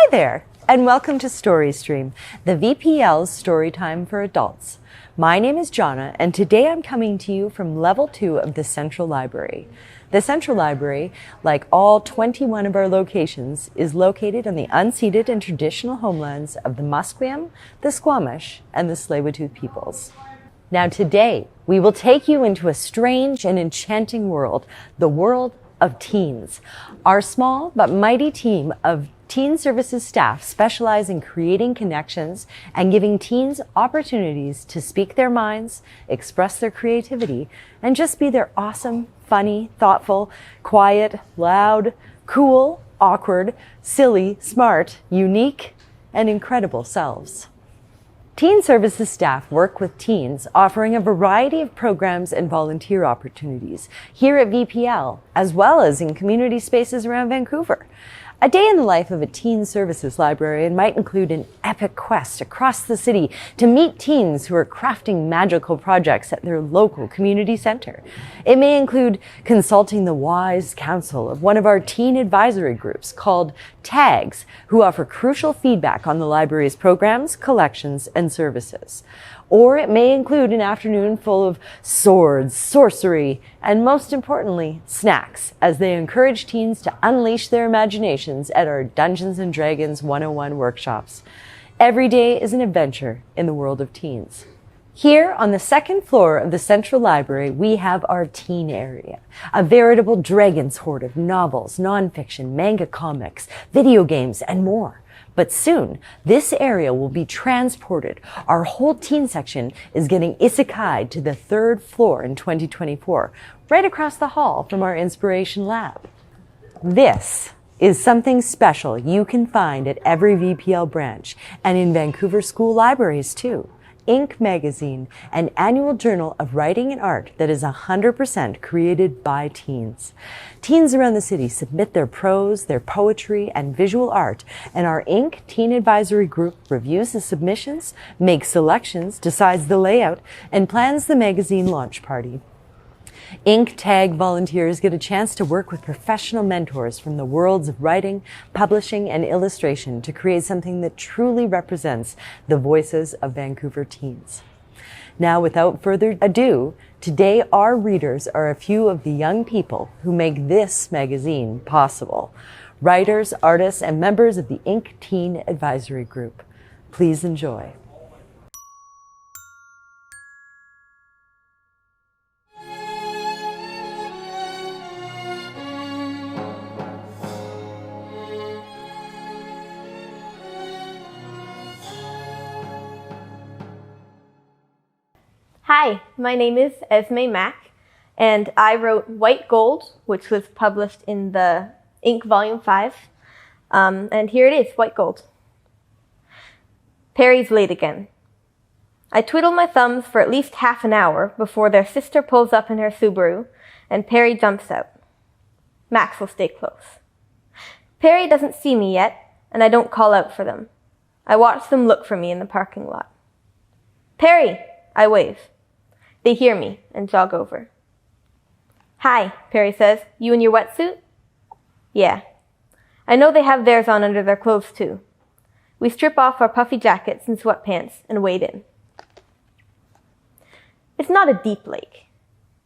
Hi there, and welcome to StoryStream, the VPL's Storytime for adults. My name is Jonna, and today I'm coming to you from Level 2 of the Central Library. The Central Library, like all 21 of our locations, is located on the unceded and traditional homelands of the Musqueam, the Squamish, and the Tsleil-Waututh peoples. Now today, we will take you into a strange and enchanting world, the world of teens. Our small but mighty team of teen services staff specialize in creating connections and giving teens opportunities to speak their minds, express their creativity, and just be their awesome, funny, thoughtful, quiet, loud, cool, awkward, silly, smart, unique, and incredible selves. Teen services staff work with teens, offering a variety of programs and volunteer opportunities here at VPL, as well as in community spaces around Vancouver. A day in the life of a teen services librarian might include an epic quest across the city to meet teens who are crafting magical projects at their local community center. It may include consulting the wise counsel of one of our teen advisory groups called TAGS, who offer crucial feedback on the library's programs, collections, and services. Or it may include an afternoon full of swords, sorcery, and most importantly, snacks, as they encourage teens to unleash their imaginations at our Dungeons & Dragons 101 workshops. Every day is an adventure in the world of teens. Here on the second floor of the Central Library, we have our teen area, a veritable dragon's hoard of novels, nonfiction, manga comics, video games, and more. But soon, this area will be transported. Our whole teen section is getting isekai'd to the third floor in 2024, right across the hall from our Inspiration Lab. This is something special you can find at every VPL branch and in Vancouver school libraries too. Ink Magazine, an annual journal of writing and art that is 100% created by teens. Teens around the city submit their prose, their poetry, and visual art, and our Ink Teen Advisory Group reviews the submissions, makes selections, decides the layout, and plans the magazine launch party. Ink Tag volunteers get a chance to work with professional mentors from the worlds of writing, publishing, and illustration to create something that truly represents the voices of Vancouver teens. Now, without further ado, today our readers are a few of the young people who make this magazine possible. Writers, artists, and members of the Ink Teen Advisory Group. Please enjoy. Hi, my name is Esme Mack, and I wrote White Gold, which was published in the Ink Volume 5. And here it is, White Gold. Perry's late again. I twiddle my thumbs for at least half an hour before their sister pulls up in her Subaru, and Perry jumps out. Max will stay close. Perry doesn't see me yet, and I don't call out for them. I watch them look for me in the parking lot. Perry! I wave. They hear me and jog over. Hi, Perry says. You in your wetsuit? Yeah. I know they have theirs on under their clothes too. We strip off our puffy jackets and sweatpants and wade in. It's not a deep lake.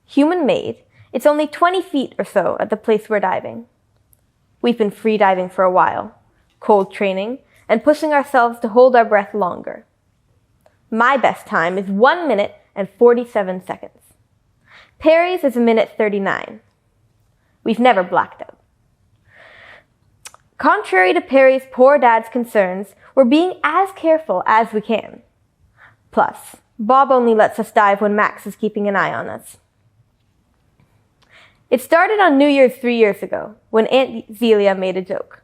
Human-made, it's only 20 feet or so at the place we're diving. We've been free diving for a while, cold training, and pushing ourselves to hold our breath longer. My best time is 1 minute and 47 seconds. Perry's is 1:39. We've never blacked out. Contrary to Perry's poor dad's concerns, we're being as careful as we can. Plus, Bob only lets us dive when Max is keeping an eye on us. It started on New Year's 3 years ago, when Aunt Zelia made a joke.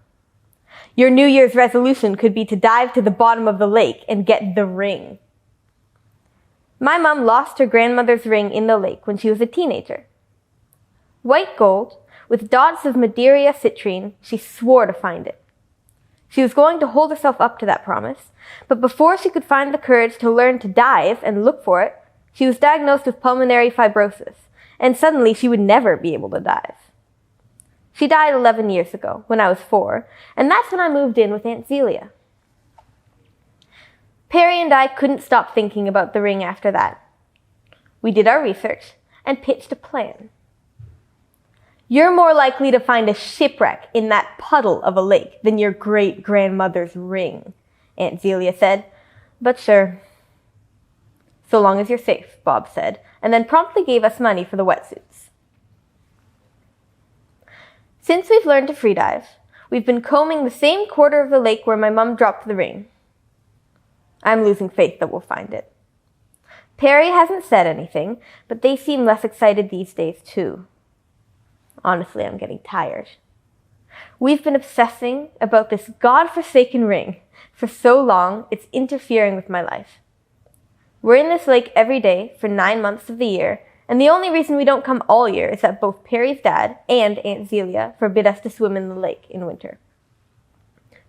Your New Year's resolution could be to dive to the bottom of the lake and get the ring. My mom lost her grandmother's ring in the lake when she was a teenager. White gold, with dots of Madeira citrine, she swore to find it. She was going to hold herself up to that promise, but before she could find the courage to learn to dive and look for it, she was diagnosed with pulmonary fibrosis, and suddenly she would never be able to dive. She died 11 years ago, when I was 4, and that's when I moved in with Aunt Zelia. Perry and I couldn't stop thinking about the ring after that. We did our research and pitched a plan. You're more likely to find a shipwreck in that puddle of a lake than your great-grandmother's ring, Aunt Zelia said. But sure. So long as you're safe, Bob said, and then promptly gave us money for the wetsuits. Since we've learned to freedive, we've been combing the same quarter of the lake where my mum dropped the ring. I'm losing faith that we'll find it. Perry hasn't said anything, but they seem less excited these days too. Honestly, I'm getting tired. We've been obsessing about this God-forsaken ring for so long, it's interfering with my life. We're in this lake every day for 9 months of the year, and the only reason we don't come all year is that both Perry's dad and Aunt Zelia forbid us to swim in the lake in winter.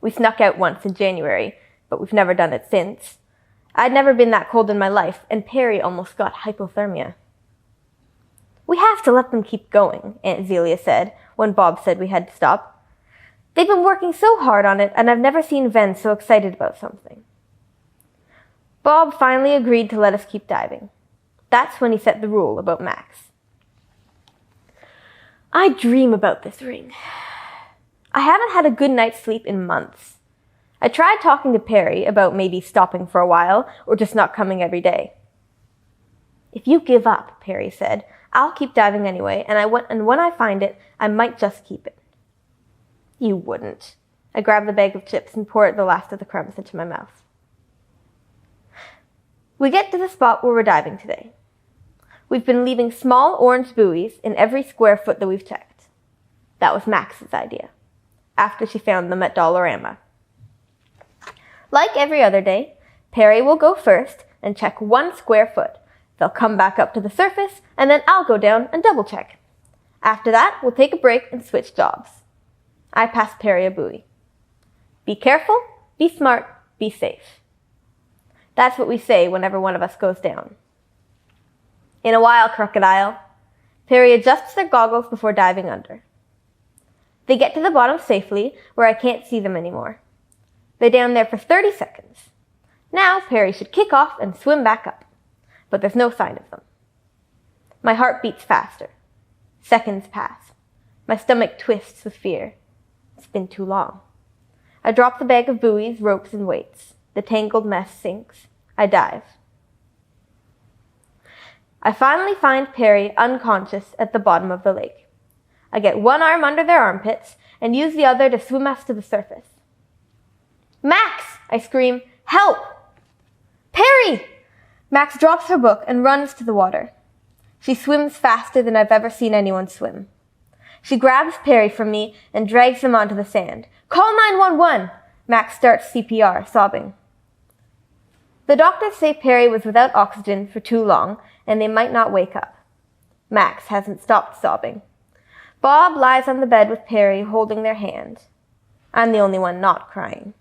We snuck out once in January, but we've never done it since. I'd never been that cold in my life, and Perry almost got hypothermia. We have to let them keep going, Aunt Zelia said, when Bob said we had to stop. They've been working so hard on it, and I've never seen Ven so excited about something. Bob finally agreed to let us keep diving. That's when he set the rule about Max. I dream about this ring. I haven't had a good night's sleep in months. I tried talking to Perry about maybe stopping for a while or just not coming every day. If you give up, Perry said, I'll keep diving anyway, and when I find it, I might just keep it. You wouldn't. I grabbed the bag of chips and poured the last of the crumbs into my mouth. We get to the spot where we're diving today. We've been leaving small orange buoys in every square foot that we've checked. That was Max's idea, after she found them at Dollarama. Like every other day, Perry will go first and check 1 square foot. They'll come back up to the surface, and then I'll go down and double check. After that, we'll take a break and switch jobs. I pass Perry a buoy. Be careful, be smart, be safe. That's what we say whenever one of us goes down. In a while, crocodile. Perry adjusts their goggles before diving under. They get to the bottom safely, where I can't see them anymore. They're down there for 30 seconds. Now Perry should kick off and swim back up, but there's no sign of them. My heart beats faster. Seconds pass. My stomach twists with fear. It's been too long. I drop the bag of buoys, ropes, and weights. The tangled mess sinks. I dive. I finally find Perry unconscious at the bottom of the lake. I get one arm under their armpits and use the other to swim us to the surface. Max! I scream. Help! Perry! Max drops her book and runs to the water. She swims faster than I've ever seen anyone swim. She grabs Perry from me and drags him onto the sand. Call 911! Max starts CPR, sobbing. The doctors say Perry was without oxygen for too long, and they might not wake up. Max hasn't stopped sobbing. Bob lies on the bed with Perry holding their hand. I'm the only one not crying.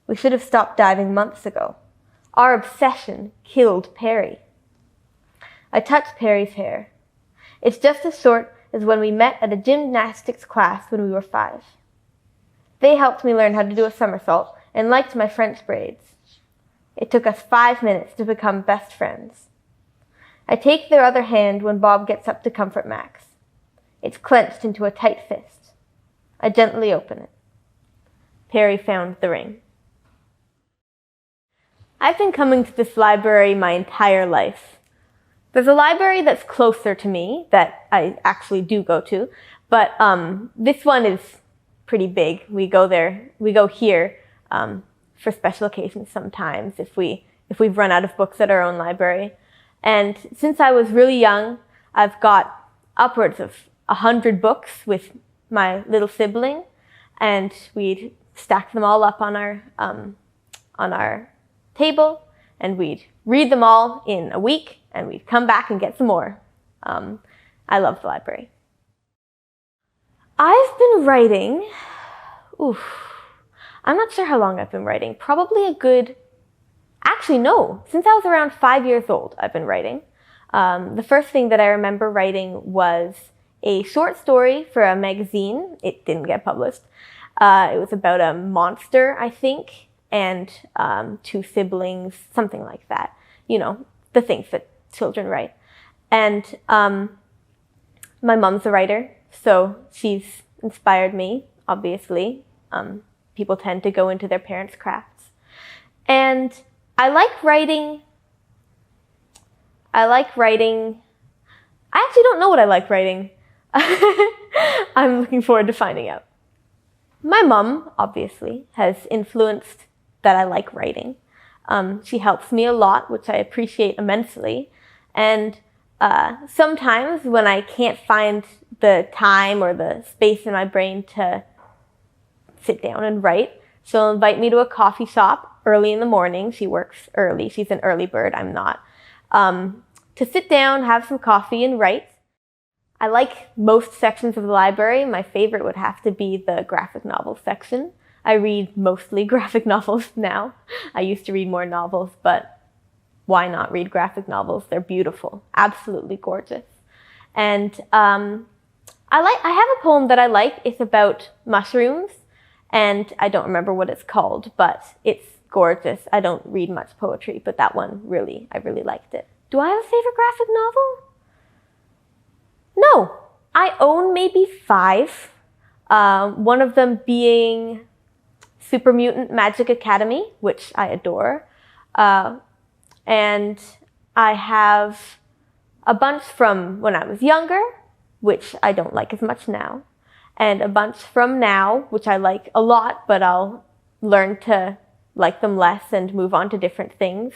We should have stopped diving months ago. Our obsession killed Perry. I touch Perry's hair. It's just as short as when we met at a gymnastics class when we were 5. They helped me learn how to do a somersault and liked my French braids. It took us 5 minutes to become best friends. I take their other hand when Bob gets up to comfort Max. It's clenched into a tight fist. I gently open it. Perry found the ring. I've been coming to this library my entire life. There's a library that's closer to me that I actually do go to, but this one is pretty big. We go here for special occasions sometimes if we've run out of books at our own library. And since I was really young, I've got upwards of 100 books with my little sibling, and we'd stack them all up on our table, and we'd read them all in a week, and we'd come back and get some more. I love the library. I've been writing, I'm not sure how long I've been writing. Probably since I was around 5 years old, I've been writing. The first thing that I remember writing was a short story for a magazine. It didn't get published. It was about a monster, I think, and 2 siblings, something like that. You know, the things that children write. And my mom's a writer, so she's inspired me, obviously. People tend to go into their parents' crafts. And I like writing. I actually don't know what I like writing. I'm looking forward to finding out. My mom, obviously, has influenced that I like writing. She helps me a lot, which I appreciate immensely. And sometimes when I can't find the time or the space in my brain to sit down and write, she'll invite me to a coffee shop early in the morning. She works early. She's an early bird. I'm not. To sit down, have some coffee, and write. I like most sections of the library. My favorite would have to be the graphic novel section. I read mostly graphic novels now. I used to read more novels, but why not read graphic novels? They're beautiful, absolutely gorgeous. And I have a poem that I like. It's about mushrooms, and I don't remember what it's called, but it's gorgeous. I don't read much poetry, but that one I really liked it. Do I have a favorite graphic novel? No, I own maybe 5. One of them being Super Mutant Magic Academy, which I adore. And I have a bunch from when I was younger, which I don't like as much now. And a bunch from now, which I like a lot, but I'll learn to like them less and move on to different things.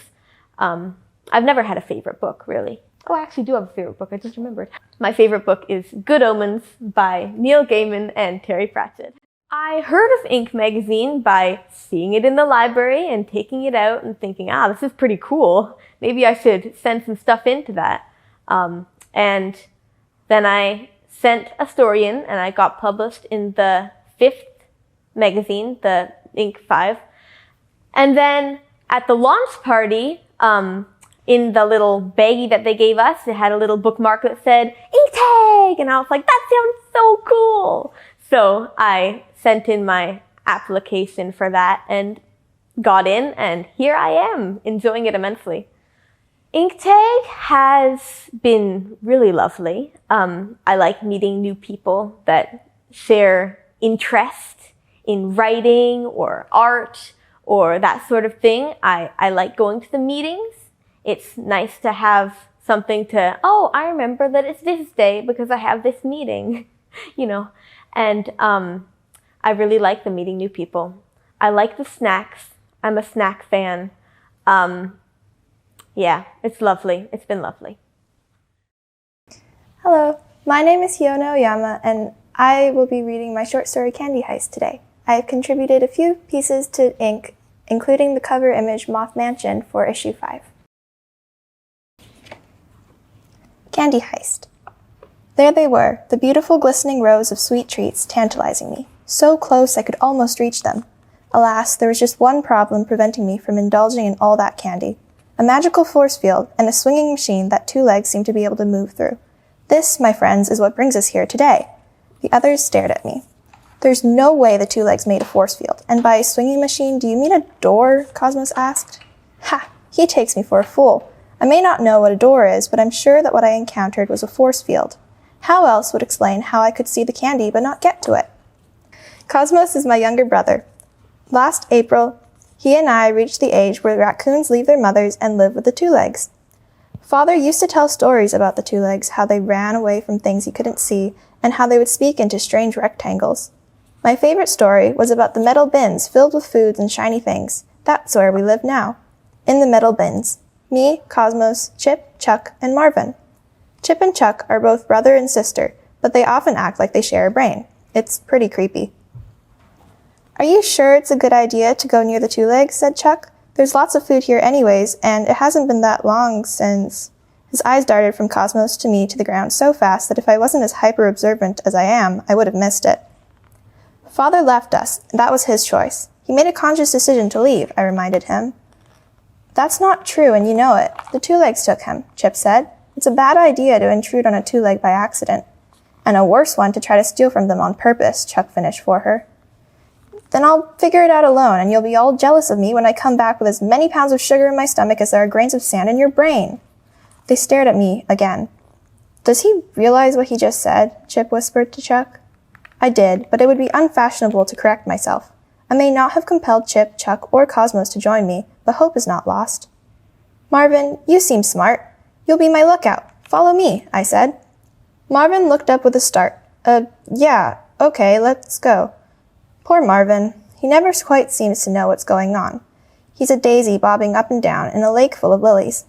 I've never had a favorite book, really. Oh, I actually do have a favorite book. I just remembered. My favorite book is Good Omens by Neil Gaiman and Terry Pratchett. I heard of Ink magazine by seeing it in the library and taking it out and thinking, this is pretty cool. Maybe I should send some stuff into that. And then I sent a story in, and I got published in the 5th magazine, the Ink 5. And then at the launch party, in the little baggie that they gave us, it had a little bookmark that said, Ink tag! And I was like, that sounds so cool! So I sent in my application for that and got in, and here I am, enjoying it immensely. Ink tag has been really lovely. I like meeting new people that share interest in writing or art or that sort of thing. I like going to the meetings. It's nice to have something to, I remember that it's this day because I have this meeting, And I really like the meeting new people. I like the snacks. I'm a snack fan. Yeah, it's lovely. It's been lovely. Hello, my name is Hiono Oyama, and I will be reading my short story Candy Heist today. I have contributed a few pieces to Ink, including the cover image Moth Mansion for issue 5. Candy Heist. There they were, the beautiful glistening rows of sweet treats tantalizing me. So close I could almost reach them. Alas, there was just one problem preventing me from indulging in all that candy. A magical force field and a swinging machine that 2 legs seemed to be able to move through. This, my friends, is what brings us here today. The others stared at me. There's no way the 2 legs made a force field, and by a swinging machine, do you mean a door? Cosmos asked. Ha! He takes me for a fool. I may not know what a door is, but I'm sure that what I encountered was a force field. How else would explain how I could see the candy but not get to it? Cosmos is my younger brother. Last April, he and I reached the age where raccoons leave their mothers and live with the 2 legs. Father used to tell stories about the 2 legs, how they ran away from things he couldn't see, and how they would speak into strange rectangles. My favorite story was about the metal bins filled with foods and shiny things. That's where we live now. In the metal bins. Me, Cosmos, Chip, Chuck, and Marvin. Chip and Chuck are both brother and sister, but they often act like they share a brain. It's pretty creepy. Are you sure it's a good idea to go near the 2 legs? Said Chuck. There's lots of food here anyways, and it hasn't been that long since... His eyes darted from Cosmos to me to the ground so fast that if I wasn't as hyper-observant as I am, I would have missed it. Father left us, and that was his choice. He made a conscious decision to leave, I reminded him. That's not true, and you know it. The 2 legs took him, Chip said. It's a bad idea to intrude on a 2 leg by accident. And a worse one to try to steal from them on purpose, Chuck finished for her. Then I'll figure it out alone, and you'll be all jealous of me when I come back with as many pounds of sugar in my stomach as there are grains of sand in your brain. They stared at me again. Does he realize what he just said? Chip whispered to Chuck. I did, but it would be unfashionable to correct myself. I may not have compelled Chip, Chuck, or Cosmos to join me, but hope is not lost. Marvin, you seem smart. You'll be my lookout. Follow me, I said. Marvin looked up with a start. Yeah, okay, let's go. Poor Marvin. He never quite seems to know what's going on. He's a daisy bobbing up and down in a lake full of lilies.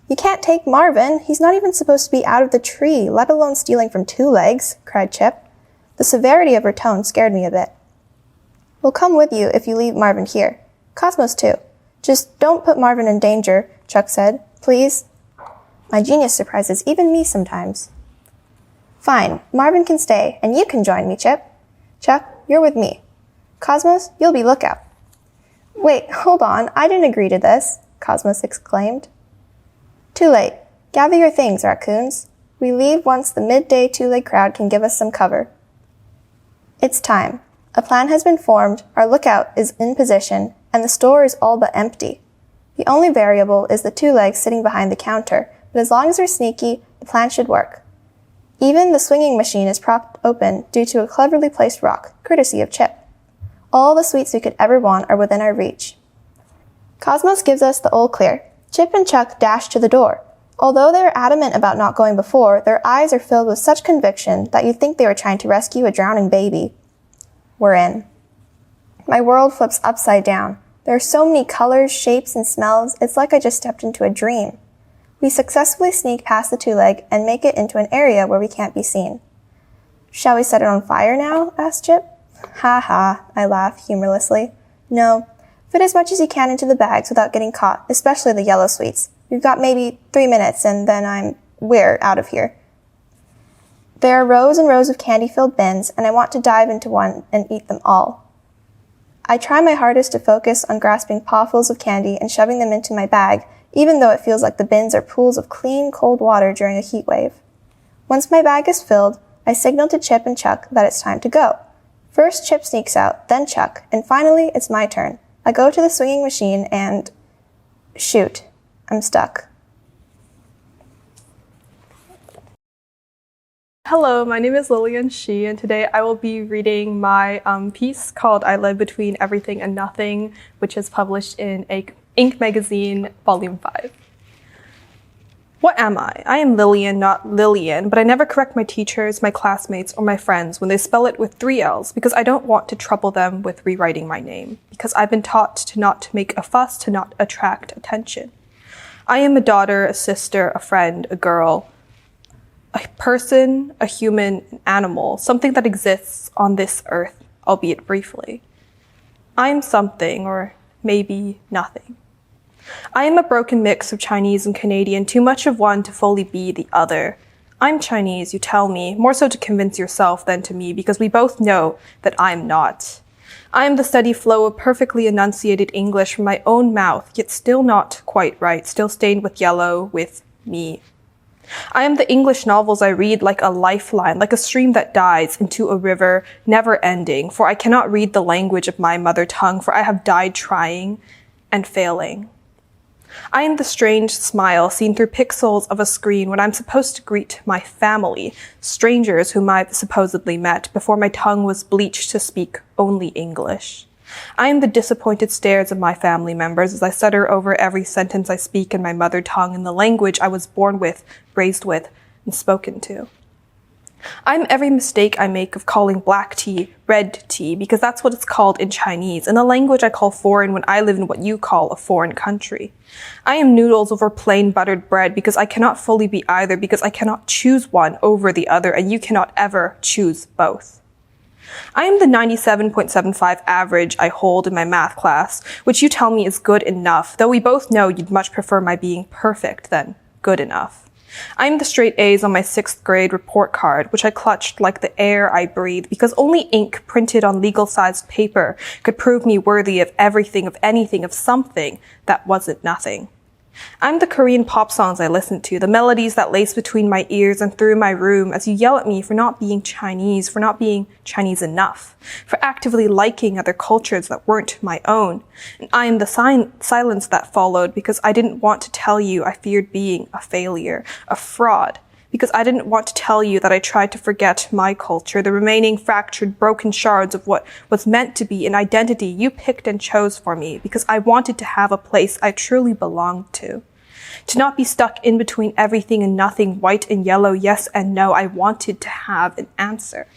You can't take Marvin. He's not even supposed to be out of the tree, let alone stealing from two legs, cried Chip. The severity of her tone scared me a bit. We'll come with you if you leave Marvin here. Cosmos too. Just don't put Marvin in danger, Chuck said. Please? My genius surprises even me sometimes. Fine, Marvin can stay, and you can join me, Chip. Chuck, you're with me. Cosmos, you'll be lookout. Wait, hold on, I didn't agree to this, Cosmos exclaimed. Too late. Gather your things, raccoons. We leave once the midday two-leg crowd can give us some cover. It's time. A plan has been formed, our lookout is in position, and the store is all but empty. The only variable is the two legs sitting behind the counter, but as long as they're sneaky, the plan should work. Even the swinging machine is propped open due to a cleverly placed rock, courtesy of Chip. All the sweets we could ever want are within our reach. Cosmos gives us the all clear. Chip and Chuck dash to the door. Although they are adamant about not going before, their eyes are filled with such conviction that you'd think they were trying to rescue a drowning baby. We're in. My world flips upside down. There are so many colors, shapes, and smells, it's like I just stepped into a dream. We successfully sneak past the two-leg and make it into an area where we can't be seen. Shall we set it on fire now? Asked Chip. Ha ha, I laugh humorlessly. No, fit as much as you can into the bags without getting caught, especially the yellow sweets. We've got maybe 3 minutes and then we're out of here. There are rows and rows of candy-filled bins, and I want to dive into one and eat them all. I try my hardest to focus on grasping pawfuls of candy and shoving them into my bag, even though it feels like the bins are pools of clean, cold water during a heat wave. Once my bag is filled, I signal to Chip and Chuck that it's time to go. First Chip sneaks out, then Chuck, and finally it's my turn. I go to the swinging machine and... shoot, I'm stuck. Hello, my name is Lillian Shi, and today I will be reading my piece called I Live Between Everything and Nothing, which is published in Inc. magazine, volume 5. What am I? I am Lillian, not Lillian, but I never correct my teachers, my classmates, or my friends when they spell it with 3 L's because I don't want to trouble them with rewriting my name, because I've been taught to not make a fuss, to not attract attention. I am a daughter, a sister, a friend, a girl, a person, a human, an animal, something that exists on this earth, albeit briefly. I am something, or maybe nothing. I am a broken mix of Chinese and Canadian, too much of one to fully be the other. I'm Chinese, you tell me, more so to convince yourself than to me, because we both know that I'm not. I am the steady flow of perfectly enunciated English from my own mouth, yet still not quite right, still stained with yellow, with me. I am the English novels I read like a lifeline, like a stream that dies into a river, never ending, for I cannot read the language of my mother tongue, for I have died trying and failing. I am the strange smile seen through pixels of a screen when I'm supposed to greet my family, strangers whom I've supposedly met before my tongue was bleached to speak only English. I am the disappointed stares of my family members as I stutter over every sentence I speak in my mother tongue in the language I was born with, raised with, and spoken to. I am every mistake I make of calling black tea red tea, because that's what it's called in Chinese, in a language I call foreign when I live in what you call a foreign country. I am noodles over plain buttered bread because I cannot fully be either, because I cannot choose one over the other, and you cannot ever choose both. I am the 97.75 average I hold in my math class, which you tell me is good enough, though we both know you'd much prefer my being perfect than good enough. I am the straight A's on my 6th grade report card, which I clutched like the air I breathe, because only ink printed on legal-sized paper could prove me worthy of everything, of anything, of something that wasn't nothing. I'm the Korean pop songs I listen to, the melodies that lace between my ears and through my room as you yell at me for not being Chinese, for not being Chinese enough, for actively liking other cultures that weren't my own. And I am the silence that followed because I didn't want to tell you I feared being a failure, a fraud. Because I didn't want to tell you that I tried to forget my culture, the remaining fractured, broken shards of what was meant to be an identity you picked and chose for me, because I wanted to have a place I truly belonged to. To not be stuck in between everything and nothing, white and yellow, yes and no, I wanted to have an answer.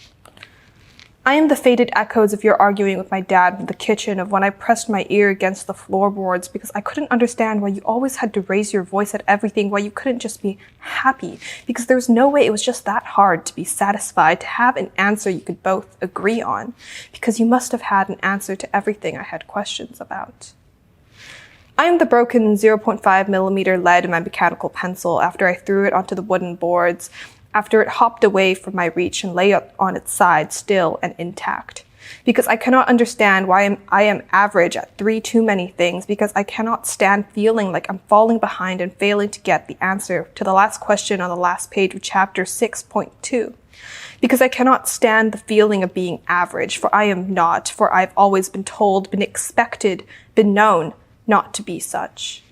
I am the faded echoes of your arguing with my dad in the kitchen, of when I pressed my ear against the floorboards because I couldn't understand why you always had to raise your voice at everything, why you couldn't just be happy, because there was no way it was just that hard to be satisfied, to have an answer you could both agree on, because you must have had an answer to everything I had questions about. I am the broken 0.5mm lead in my mechanical pencil after I threw it onto the wooden boards, after it hopped away from my reach and lay up on its side, still and intact. Because I cannot understand why I am average at 3 too many things, because I cannot stand feeling like I'm falling behind and failing to get the answer to the last question on the last page of chapter 6.2. Because I cannot stand the feeling of being average, for I am not, for I've always been told, been expected, been known not to be such.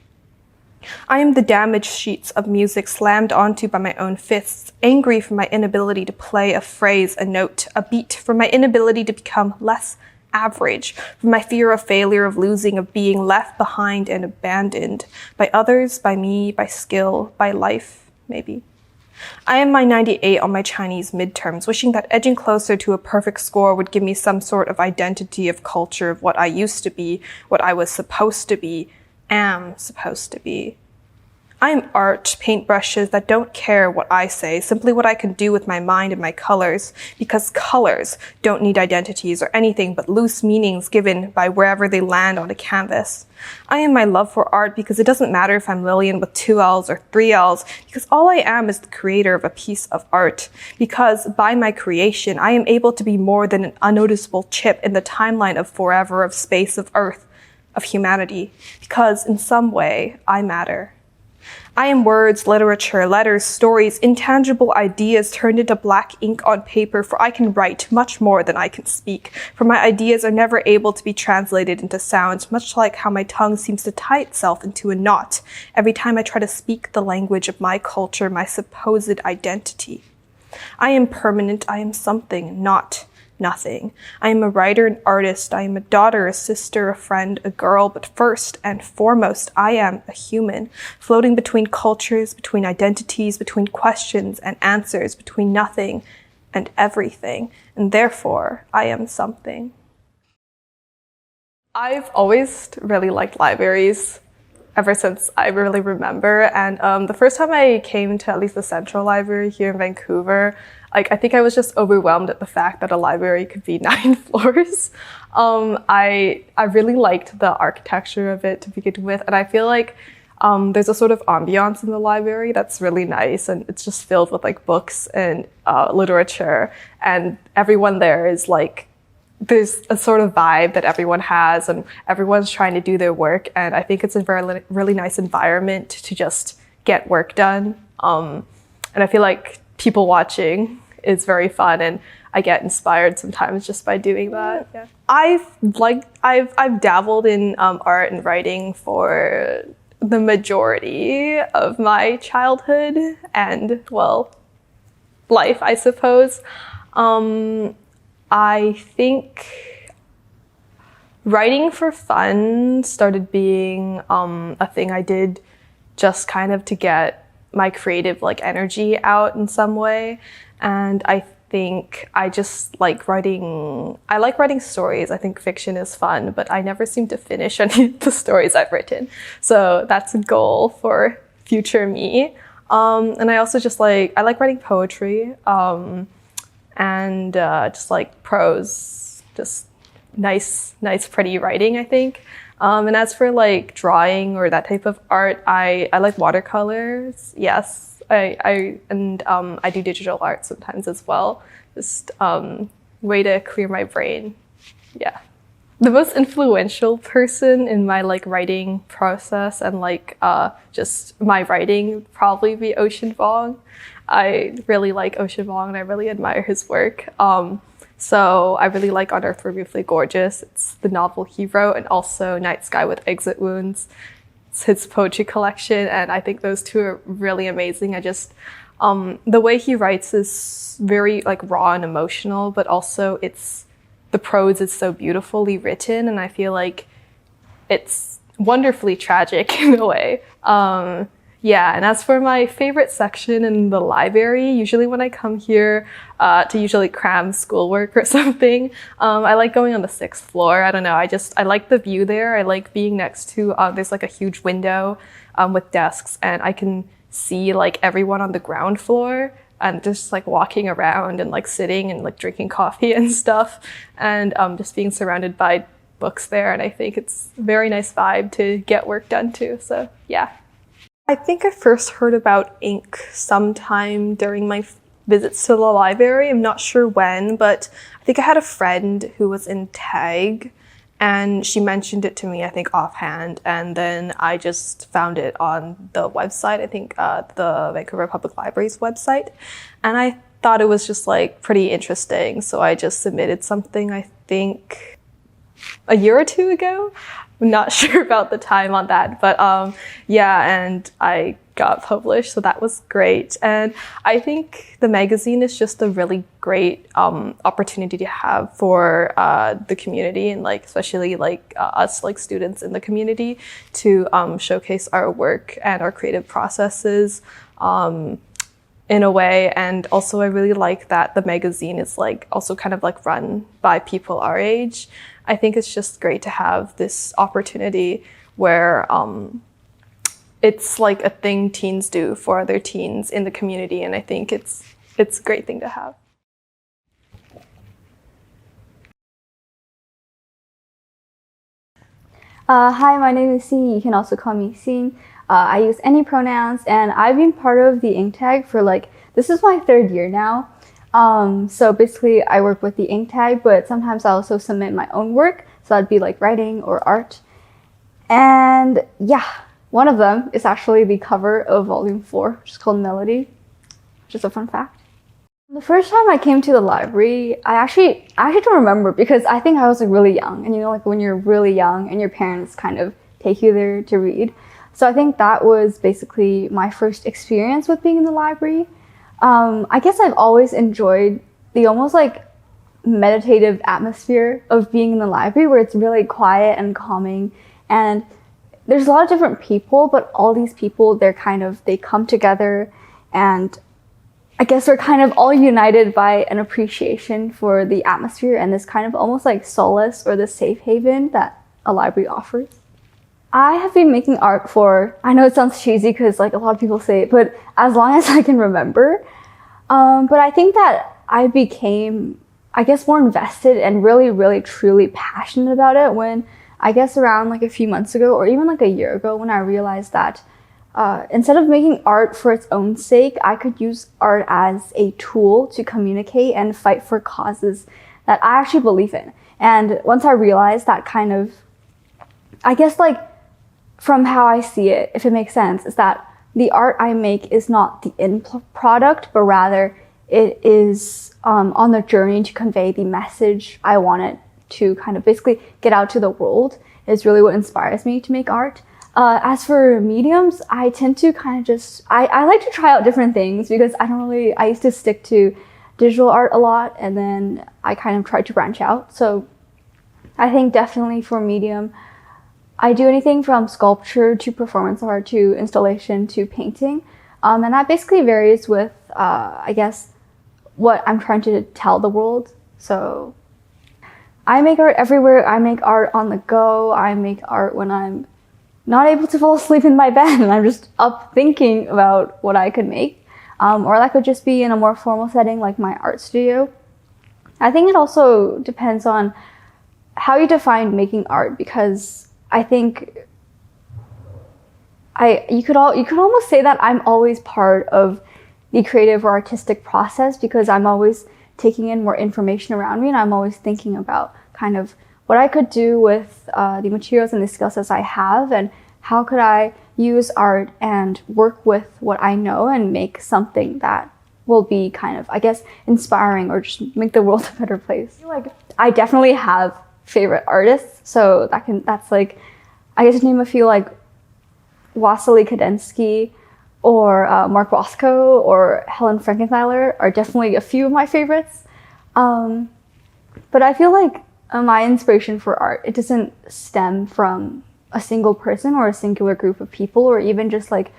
I am the damaged sheets of music slammed onto by my own fists, angry for my inability to play a phrase, a note, a beat, for my inability to become less average, for my fear of failure, of losing, of being left behind and abandoned by others, by me, by skill, by life, maybe. I am my 98 on my Chinese midterms, wishing that edging closer to a perfect score would give me some sort of identity of culture, of what I used to be, what I was supposed to be, am supposed to be. I am art, paintbrushes that don't care what I say, simply what I can do with my mind and my colors, because colors don't need identities or anything but loose meanings given by wherever they land on a canvas. I am my love for art because it doesn't matter if I'm Lillian with 2 L's or 3 L's, because all I am is the creator of a piece of art, because by my creation I am able to be more than an unnoticeable chip in the timeline of forever, of space, of earth, of humanity, because in some way I matter. I am words, literature, letters, stories, intangible ideas turned into black ink on paper, for I can write much more than I can speak, for my ideas are never able to be translated into sounds, much like how my tongue seems to tie itself into a knot every time I try to speak the language of my culture, my supposed identity. I am permanent, I am something, not nothing. I am a writer, an artist, I am a daughter, a sister, a friend, a girl, but first and foremost, I am a human, floating between cultures, between identities, between questions and answers, between nothing and everything, and therefore, I am something. I've always really liked libraries ever since I really remember, and the first time I came to at least the Central Library here in Vancouver, I think I was just overwhelmed at the fact that a library could be 9 floors. I really liked the architecture of it to begin with, and I feel like there's a sort of ambiance in the library that's really nice, and it's just filled with like books and literature, and everyone there is like, there's a sort of vibe that everyone has, and everyone's trying to do their work, and I think it's a really nice environment to just get work done. And I feel like people watching is very fun, and I get inspired sometimes just by doing that. Yeah. I've dabbled in art and writing for the majority of my childhood and, well, life, I suppose. I think writing for fun started being a thing I did just kind of to get my creative energy out in some way. And I think I just like writing. I like writing stories. I think fiction is fun, but I never seem to finish any of the stories I've written. So that's a goal for future me. And I also just I like writing poetry. And just like prose, just nice, pretty writing, I think. And as for drawing or that type of art, I like watercolors. Yes, I do digital art sometimes as well. Just way to clear my brain. Yeah. The most influential person in my writing process and just my writing would probably be Ocean Vuong. I really like Ocean Vuong and I really admire his work. So I really like On Earth We're Beautifully Gorgeous. It's the novel he wrote, and also Night Sky with Exit Wounds. It's his poetry collection, and I think those two are really amazing. I just the way he writes is very raw and emotional, but also the prose is so beautifully written, and I feel like it's wonderfully tragic in a way. Yeah, and as for my favorite section in the library, usually when I come here to usually cram schoolwork or something, I like going on the 6th floor. I don't know, I like the view there. I like being next to, there's a huge window with desks, and I can see everyone on the ground floor and just walking around and sitting and drinking coffee and stuff, and just being surrounded by books there. And I think it's a very nice vibe to get work done too, so yeah. I think I first heard about ink sometime during my visits to the library. I'm not sure when, but I think I had a friend who was in tag, and she mentioned it to me, I think offhand, and then I just found it on the website, I think the Vancouver Public Library's website, and I thought it was just pretty interesting, so I just submitted something, I think a year or two ago. I'm not sure about the time on that, but yeah, and I got published, so that was great. And I think the magazine is just a really great opportunity to have for the community, and especially us students in the community, to showcase our work and our creative processes in a way. And also I really like that the magazine is also kind of run by people our age. I think it's just great to have this opportunity where it's a thing teens do for other teens in the community, and I think it's a great thing to have. Hi, my name is Xing. You can also call me Xing. I use any pronouns, and I've been part of the ink tag for this is my 3rd year now. So basically I work with the ink tag, but sometimes I also submit my own work. So that'd be writing or art. And yeah, one of them is actually the cover of volume 4, which is called Melody, which is a fun fact. The first time I came to the library, I actually don't remember, because I think I was really young, and when you're really young and your parents kind of take you there to read. So I think that was basically my first experience with being in the library. I guess I've always enjoyed the almost meditative atmosphere of being in the library, where it's really quiet and calming, and there's a lot of different people, but all these people, they come together, and I guess they're kind of all united by an appreciation for the atmosphere and this kind of almost solace or the safe haven that a library offers. I have been making art for, I know it sounds cheesy because a lot of people say it, but as long as I can remember. But I think that I became, I guess, more invested and really, really, truly passionate about it when, I guess, around a few months ago, or even a year ago, when I realized that instead of making art for its own sake, I could use art as a tool to communicate and fight for causes that I actually believe in. And once I realized that kind of, I guess from how I see it, if it makes sense, is that the art I make is not the end product, but rather it is on the journey to convey the message I wanted to kind of basically get out to the world, is really what inspires me to make art. As for mediums, I tend to kind of just, I like to try out different things, because I used to stick to digital art a lot, and then I kind of tried to branch out. So I think definitely for medium, I do anything from sculpture to performance art to installation to painting. And that basically varies with, I guess, what I'm trying to tell the world. So I make art everywhere. I make art on the go. I make art when I'm not able to fall asleep in my bed and I'm just up thinking about what I could make. Or that could just be in a more formal setting like my art studio. I think it also depends on how you define making art, because I think you could almost say that I'm always part of the creative or artistic process, because I'm always taking in more information around me, and I'm always thinking about kind of what I could do with the materials and the skill sets I have, and how could I use art and work with what I know and make something that will be kind of, I guess, inspiring or just make the world a better place. I feel like I definitely have favorite artists, so that's like, I guess name a few, like Wassily Kadensky or Mark Rothko or Helen Frankenthaler are definitely a few of my favorites. But I feel like my inspiration for art, it doesn't stem from a single person or a singular group of people or even just like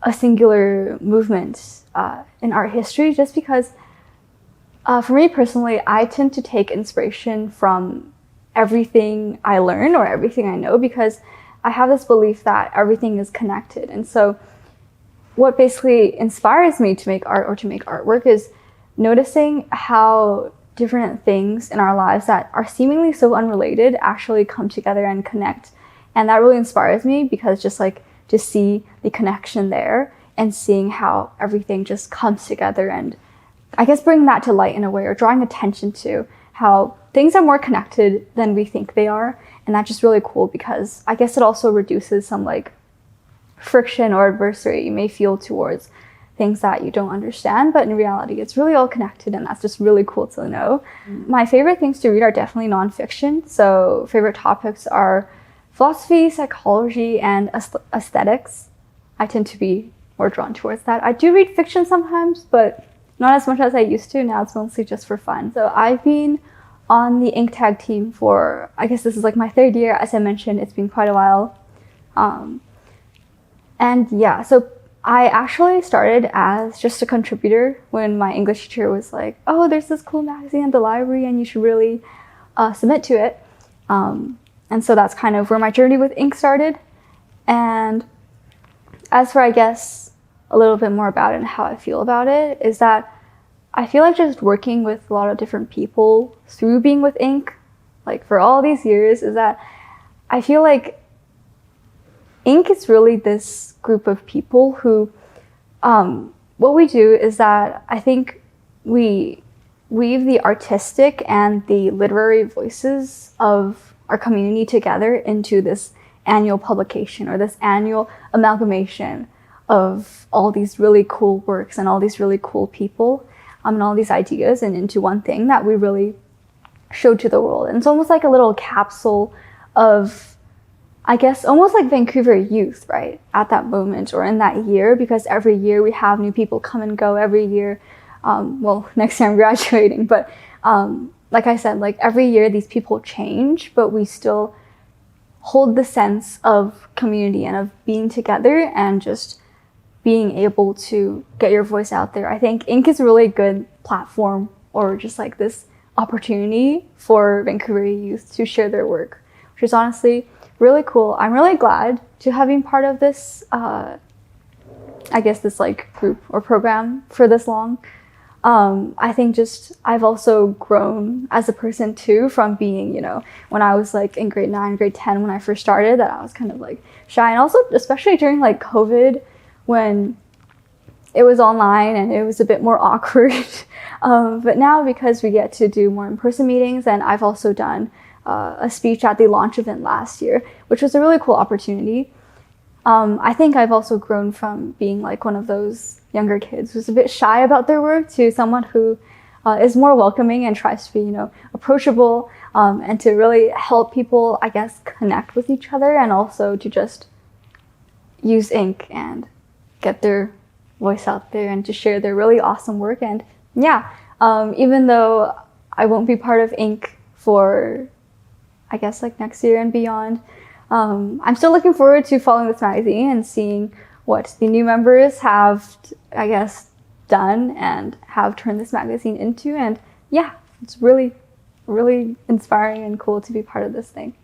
a singular movement in art history, just because for me personally, I tend to take inspiration from everything I learn or everything I know, because I have this belief that everything is connected. And so what basically inspires me to make art or to make artwork is noticing how different things in our lives that are seemingly so unrelated actually come together and connect. And that really inspires me, because just like to see the connection there and seeing how everything just comes together, and I guess bringing that to light in a way, or drawing attention to how things are more connected than we think they are. And that's just really cool, because I guess it also reduces some like friction or adversity you may feel towards things that you don't understand, but in reality it's really all connected, and that's just really cool to know. My favorite things to read are definitely nonfiction. So favorite topics are philosophy, psychology, and aesthetics. I tend to be more drawn towards that. I do read fiction sometimes, but not as much as I used to. Now it's mostly just for fun. So I've been on the ink tag team for, I guess this is like my 3rd year. As I mentioned, it's been quite a while. And yeah, so I actually started as just a contributor when my English teacher was like, oh, there's this cool magazine at the library and you should really submit to it. And so that's kind of where my journey with ink started. And as for, I guess, a little bit more about it and how I feel about it, is that I feel like just working with a lot of different people through being with ink, like for all these years, is that I feel like ink is really this group of people who, what we do is that I think we weave the artistic and the literary voices of our community together into this annual publication, or this annual amalgamation of all these really cool works and all these really cool people and all these ideas, and into one thing that we really show to the world. And it's almost like a little capsule of, I guess, almost like Vancouver youth, right? At that moment or in that year, because every year we have new people come and go every year. Well, next year I'm graduating, but like I said, like every year these people change, but we still hold the sense of community and of being together and just being able to get your voice out there. I think ink is a really good platform, or just like this opportunity for Vancouver youth to share their work, which is honestly really cool. I'm really glad to have been part of this, I guess this like group or program for this long. I think just I've also grown as a person too, from being, when I was like in grade 9, grade 10, when I first started, that I was kind of like shy. And also, especially during like COVID, when it was online and it was a bit more awkward. But now, because we get to do more in-person meetings, and I've also done a speech at the launch event last year, which was a really cool opportunity. I think I've also grown from being like one of those younger kids who's a bit shy about their work to someone who is more welcoming and tries to be, approachable, and to really help people, I guess, connect with each other, and also to just use ink and get their voice out there and to share their really awesome work. And yeah, even though I won't be part of ink for, I guess, like next year and beyond, I'm still looking forward to following this magazine and seeing what the new members have, I guess, done and have turned this magazine into. And yeah, it's really, really inspiring and cool to be part of this thing.